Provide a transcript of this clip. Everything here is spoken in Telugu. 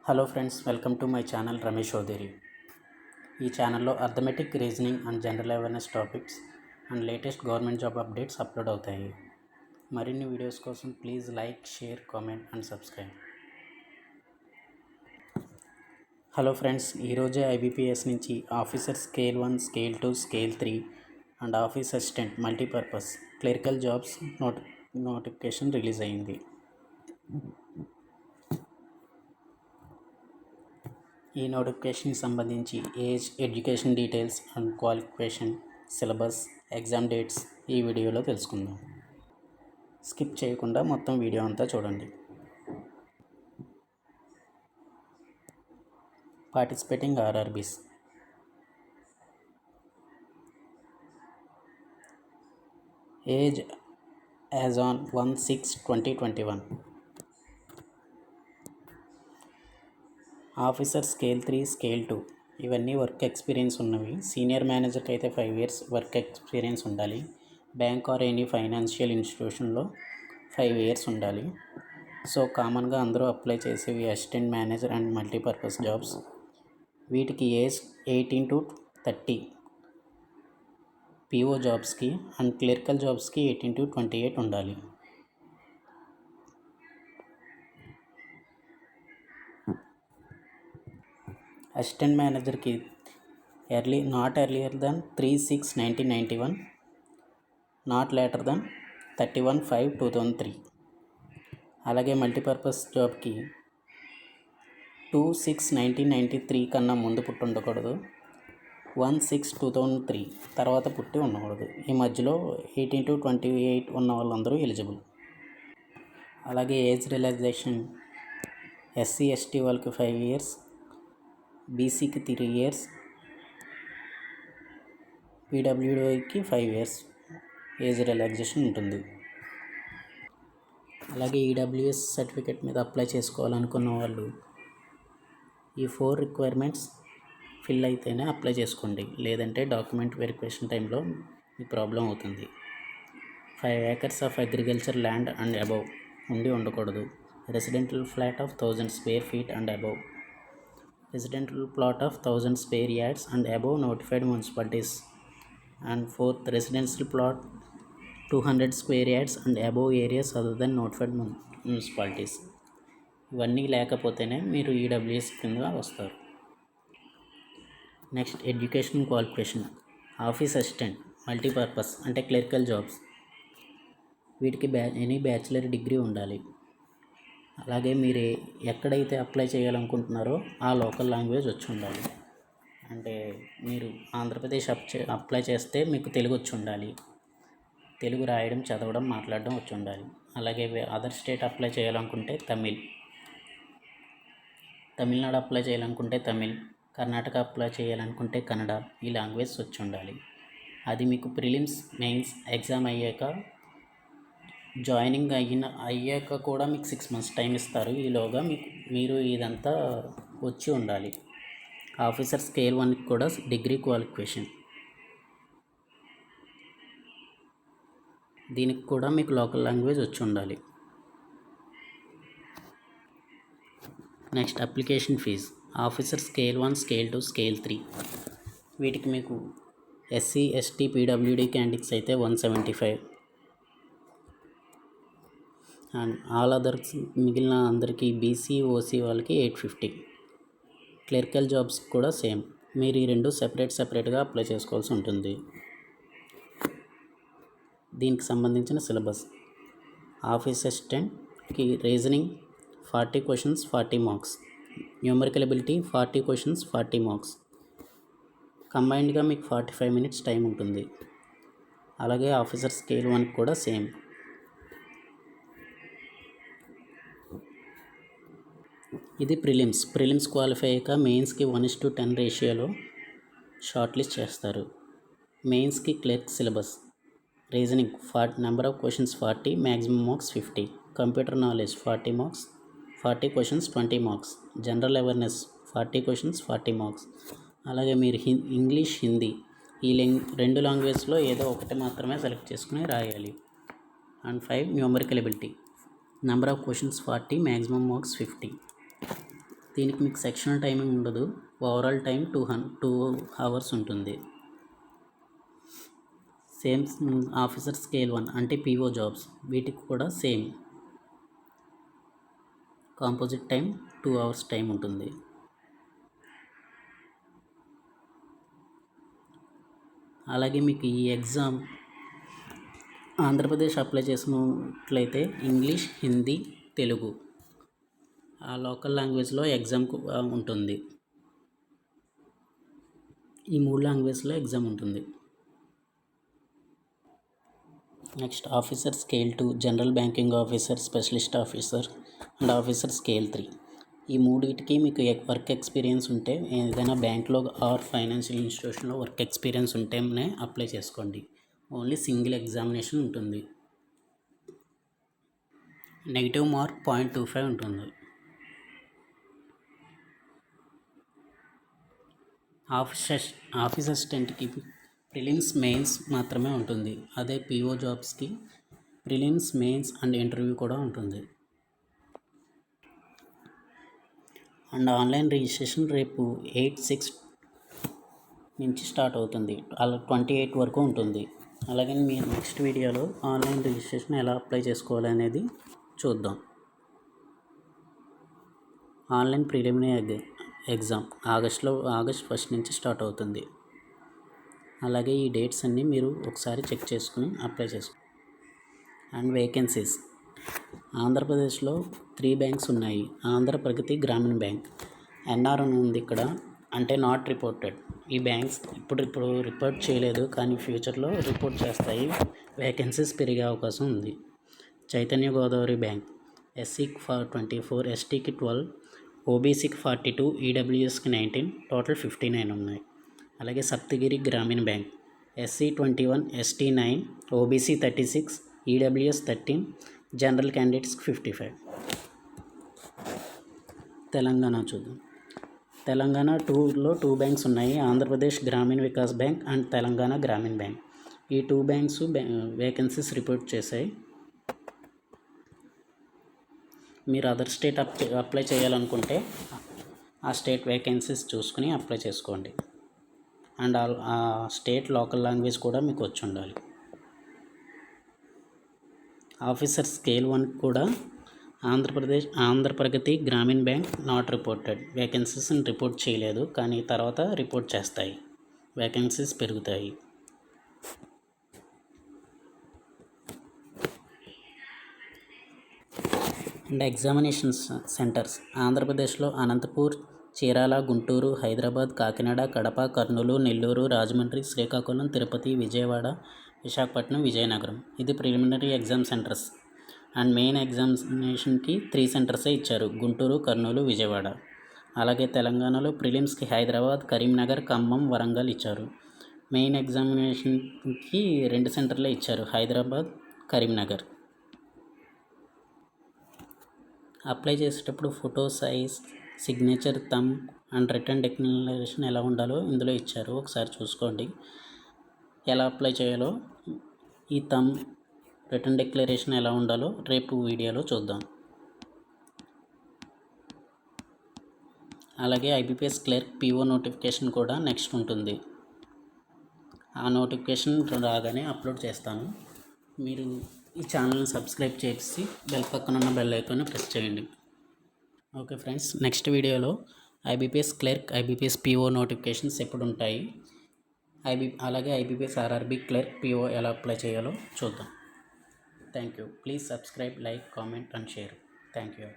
Hello friends, welcome to my channel Ramesh Chowdary. ఈ ఛానల్లో arithmetic, reasoning and general awareness topics and latest government job updates upload అవుతాయి. మరిన్ని వీడియోస్ కోసం please like, share, comment and subscribe. Hello friends, ఈరోజే ఐబీపీఎస్ నుంచి officer scale 1, scale 2, scale 3 and office assistant multipurpose clerical jobs notification release అయింది. ఈ నోటిఫికేషన్కి సంబంధించి age, education details and qualification, syllabus, exam dates ఈ వీడియోలో తెలుసుకుందాం. స్కిప్ చేయకుండా మొత్తం వీడియో అంతా చూడండి. Participating RRBs. Age as on 1/6/2021. Officer scale 3, scale 2 ఇవన్నీ వర్క్ ఎక్స్పీరియన్స్ ఉన్నవి. సీనియర్ మేనేజర్కి అయితే 5 years వర్క్ ఎక్స్పీరియన్స్ ఉండాలి. బ్యాంక్ ఆర్ ఎనీ ఫైనాన్షియల్ ఇన్స్టిట్యూషన్లో 5 years ఉండాలి. సో కామన్గా అందరూ అప్లై చేసేవి assistant manager and multipurpose jobs. వీటికి ఏజ్ 18 to 30 పీఓ జాబ్స్కి అండ్ క్లరికల్ జాబ్స్కి 18 to 28 ఉండాలి. అసిస్టెంట్ మేనేజర్కి not earlier than 3/6/1991, not later than 31/5/2003. అలాగే మల్టీపర్పస్ జాబ్కి 2/6/1993 కన్నా ముందు పుట్టి ఉండకూడదు, 1/6/2003 తర్వాత పుట్టి ఉండకూడదు. ఈ మధ్యలో 18 to 28 ఉన్న వాళ్ళందరూ ఎలిజిబుల్. అలాగే ఏజ్ రిలాక్సేషన్ ఎస్సీ, ఎస్టీ వాళ్ళకి 5 years, బీసీకి 3 years, పీడబ్ల్యూడీకి 5 years ఏజ్ రిలాక్సేషన్ ఉంటుంది. అలాగే ఈడబ్ల్యూఎస్ సర్టిఫికేట్ మీద అప్లై చేసుకోవాలనుకున్న వాళ్ళు ఈ 4 రిక్వైర్మెంట్స్ ఫిల్ అయితేనే అప్లై చేసుకోండి, లేదంటే డాక్యుమెంట్ వెరిఫికేషన్ టైంలో మీ ప్రాబ్లం అవుతుంది. 5 acres of agriculture land and above ఉండి ఉండకూడదు. Residential flat of 1000 square feet and above, residential plot of 1000 square yards and above notified municipalities. And fourth, residential plot 200 square yards and above areas other than notified municipalities. ఇవన్నీ లేకపోతేనే మీరు ఈడబ్ల్యూఎస్ కింద వస్తారు. Next, education qualification. Office assistant multipurpose అంటే క్లరికల్ జాబ్స్, వీటికి ఎనీ బ్యాచిలర్ డిగ్రీ ఉండాలి. అలాగే మీరు ఎక్కడైతే అప్లై చేయాలనుకుంటున్నారో ఆ లోకల్ లాంగ్వేజ్ వచ్చి ఉండాలి. అంటే మీరు ఆంధ్రప్రదేశ్ అప్లై చేస్తే మీకు తెలుగు వచ్చి ఉండాలి. తెలుగు రాయడం, చదవడం, మాట్లాడడం వచ్చి ఉండాలి. అలాగే అదర్ స్టేట్ అప్లై చేయాలనుకుంటే తమిళనాడు అప్లై చేయాలనుకుంటే తమిళ్, కర్ణాటక అప్లై చేయాలనుకుంటే కన్నడ, ఈ లాంగ్వేజ్ వచ్చి ఉండాలి. అది మీకు ప్రిలిమ్స్, మెయిన్స్ ఎగ్జామ్ అయ్యాక, జాయినింగ్ అయ్యాక కూడా మీకు 6 months టైం ఇస్తారు. ఈలోగా మీరు ఇదంతా వచ్చి ఉండాలి. ఆఫీసర్ స్కేల్ 1కి కూడా డిగ్రీ క్వాలిఫికేషన్, దీనికి కూడా మీకు లోకల్ లాంగ్వేజ్ వచ్చి ఉండాలి. Next, application fees. Officer scale 1, scale 2, scale 3 వీటికి మీకు ఎస్సీ, ఎస్టీ, పీడబ్ల్యూడీ క్యాండిడేట్స్ అయితే 175 అండ్ ఆల్ అదర్స్ మిగిలిన అందరికీ బీసీ, ఓసీ వాళ్ళకి 850. క్లరికల్ జాబ్స్ కూడా సేమ్. మీరు ఈ రెండు సెపరేట్గా అప్లై చేసుకోవాల్సి ఉంటుంది. దీనికి సంబంధించిన సిలబస్. ఆఫీస్ అసిస్టెంట్కి reasoning 40 questions 40 marks, numerical ability 40 questions 40 marks, కంబైన్డ్గా మీకు 45 minutes టైం ఉంటుంది. అలాగే ఆఫీసర్ స్కేల్ 1 కూడా సేమ్. ఇది ప్రిలిమ్స్ క్వాలిఫై అయ్యాక మెయిన్స్కి 1:10 రేషియోలో షార్ట్ లిస్ట్ చేస్తారు. మెయిన్స్కి clerk syllabus. Reasoning number of questions 40, maximum marks 50. Computer knowledge 40 marks, 40 questions 20 marks. General awareness 40 questions 40 marks. అలాగే మీరు ఇంగ్లీష్, హిందీ ఈ 2 లాంగ్వేజ్లో ఏదో ఒకటి మాత్రమే సెలెక్ట్ చేసుకుని రాయాలి. And 5, numerical ability. Number of questions 40, maximum marks 50. దీనికి మీకు సెక్షనల్ టైమింగ్ ఉండదు. ఓవరాల్ టైం 2 hours ఉంటుంది. సేమ్ ఆఫీసర్ స్కేల్ 1 అంటే పీఓ జాబ్స్, వీటికి కూడా same composite time 2 hours time ఉంటుంది. అలాగే మీకు ఈ ఎగ్జామ్ ఆంధ్రప్రదేశ్ అప్లై చేసినట్లయితే ఇంగ్లీష్, హిందీ, తెలుగు ఆ లోకల్ లాంగ్వేజ్లో ఎగ్జామ్ ఉంటుంది. ఈ 3 లాంగ్వేజ్లో ఎగ్జామ్ ఉంటుంది. Next officer scale 2 general banking officer, specialist officer and officer scale 3. ఈ మూడింటికి మీకు వర్క్ ఎక్స్పీరియన్స్ ఉంటే, ఏదైనా బ్యాంక్లో ఆర్ ఫైనాన్షియల్ ఇన్స్టిట్యూషన్లో వర్క్ ఎక్స్పీరియన్స్ ఉంటేనే అప్లై చేసుకోండి. ఓన్లీ సింగిల్ ఎగ్జామినేషన్ ఉంటుంది. నెగిటివ్ మార్క్ 0.25 ఉంటుంది. ఆఫీస్ అసిస్టెంట్కి ప్రిలిమ్స్, మెయిన్స్ మాత్రమే ఉంటుంది. అదే పీఓ జాబ్స్కి ప్రిలిమ్స్, మెయిన్స్ అండ్ ఇంటర్వ్యూ కూడా ఉంటుంది. అండ్ ఆన్లైన్ రిజిస్ట్రేషన్ రేపు 8/6 నుంచి స్టార్ట్ అవుతుంది. అలా 28 వరకు ఉంటుంది. అలాగే మీరు నెక్స్ట్ వీడియోలో ఆన్లైన్ రిజిస్ట్రేషన్ ఎలా అప్లై చేసుకోవాలి అనేది చూద్దాం. ఆన్లైన్ ప్రిలిమినరీ ఎగ్జామ్ ఆగస్ట్ 1 నుంచి స్టార్ట్ అవుతుంది. అలాగే ఈ డేట్స్ అన్నీ మీరు ఒకసారి చెక్ చేసుకుని అప్లై చేసుకోండి. అండ్ వేకెన్సీస్ ఆంధ్రప్రదేశ్లో 3 బ్యాంక్స్ ఉన్నాయి. ఆంధ్ర ప్రగతి గ్రామీణ బ్యాంక్, ఎన్ఆర్ అని ఉంది ఇక్కడ, అంటే నాట్ రిపోర్టెడ్. ఈ బ్యాంక్స్ ఇప్పుడు రిపోర్ట్ చేయలేదు, కానీ ఫ్యూచర్లో రిపోర్ట్ చేస్తాయి. వేకెన్సీస్ పెరిగే అవకాశం ఉంది. చైతన్య గోదావరి బ్యాంక్ ఎస్సీకి 24, ఎస్టీకి 12, ఓబీసీకి 42, ఈడబ్ల్యూఎస్కి 19, టోటల్ 59 ఉన్నాయి. అలాగే Saptagiri Grameena bank SC 21, ST 9, OBC 36, EWS 13, general క్యాండిడేట్స్కి 55. తెలంగాణ చూద్దాం. తెలంగాణ 2 బ్యాంక్స్ ఉన్నాయి. ఆంధ్రప్రదేశ్ గ్రామీణ వికాస్ బ్యాంక్ అండ్ తెలంగాణ గ్రామీణ బ్యాంక్. ఈ 2 బ్యాంక్స్ వేకెన్సీస్ రిపోర్ట్ చేశాయి. మీరు అదర్ స్టేట్ అప్లై చేయాలనుకుంటే ఆ స్టేట్ వేకెన్సీస్ చూసుకుని అప్లై చేసుకోండి. అండ్ ఆ స్టేట్ లోకల్ లాంగ్వేజ్ కూడా మీకు వచ్చి ఉండాలి. ఆఫీసర్ స్కేల్ 1 కూడా ఆంధ్ర ప్రగతి గ్రామీణ బ్యాంక్ నాట్ రిపోర్టెడ్. వేకెన్సీస్ని రిపోర్ట్ చేయలేదు, కానీ తర్వాత రిపోర్ట్ చేస్తాయి. వేకెన్సీస్ పెరుగుతాయి. అండ్ ఎగ్జామినేషన్ సెంటర్స్ ఆంధ్రప్రదేశ్లో అనంతపూర్, చీరాల, గుంటూరు, హైదరాబాద్, కాకినాడ, కడప, కర్నూలు, నెల్లూరు, రాజమండ్రి, శ్రీకాకుళం, తిరుపతి, విజయవాడ, విశాఖపట్నం, విజయనగరం. ఇది preliminary exam centres. And main ఎగ్జామినేషన్కి 3 సెంటర్సే ఇచ్చారు, గుంటూరు, కర్నూలు, విజయవాడ. అలాగే తెలంగాణలో ప్రిలిమ్స్కి హైదరాబాద్, కరీంనగర్, ఖమ్మం, వరంగల్ ఇచ్చారు. మెయిన్ ఎగ్జామినేషన్కి 2 సెంటర్లే ఇచ్చారు, హైదరాబాద్, కరీంనగర్. అప్లై చేసేటప్పుడు photo size, signature, thumb and return declaration ఎలా ఉండాలో ఇందులో ఇచ్చారు, ఒకసారి చూసుకోండి. ఎలా అప్లై చేయాలో, ఈ థంబ్, రిటర్న్ డిక్లరేషన్ ఎలా ఉండాలో రేపు వీడియోలో చూద్దాం. అలాగే ఐబీపీఎస్ క్లర్క్ పీఓ నోటిఫికేషన్ కూడా నెక్స్ట్ ఉంటుంది. ఆ నోటిఫికేషన్ రాగానే అప్లోడ్ చేస్తాను. మీరు ఈ ఛానల్ని సబ్స్క్రైబ్ చేసి పక్కన ఉన్న బెల్ ఐకాన్ని ప్రెస్ చేయండి. ఓకే ఫ్రెండ్స్, నెక్స్ట్ వీడియోలో IBPS clerk, IBPS PO notifications ఎప్పుడు ఉంటాయి, అలాగే ఐబీపీఎస్ ఆర్ఆర్బీ క్లర్క్ పీఓ ఎలా అప్లై చేయాలో చూద్దాం. Thank you. Please subscribe, like, comment and share. Thank you.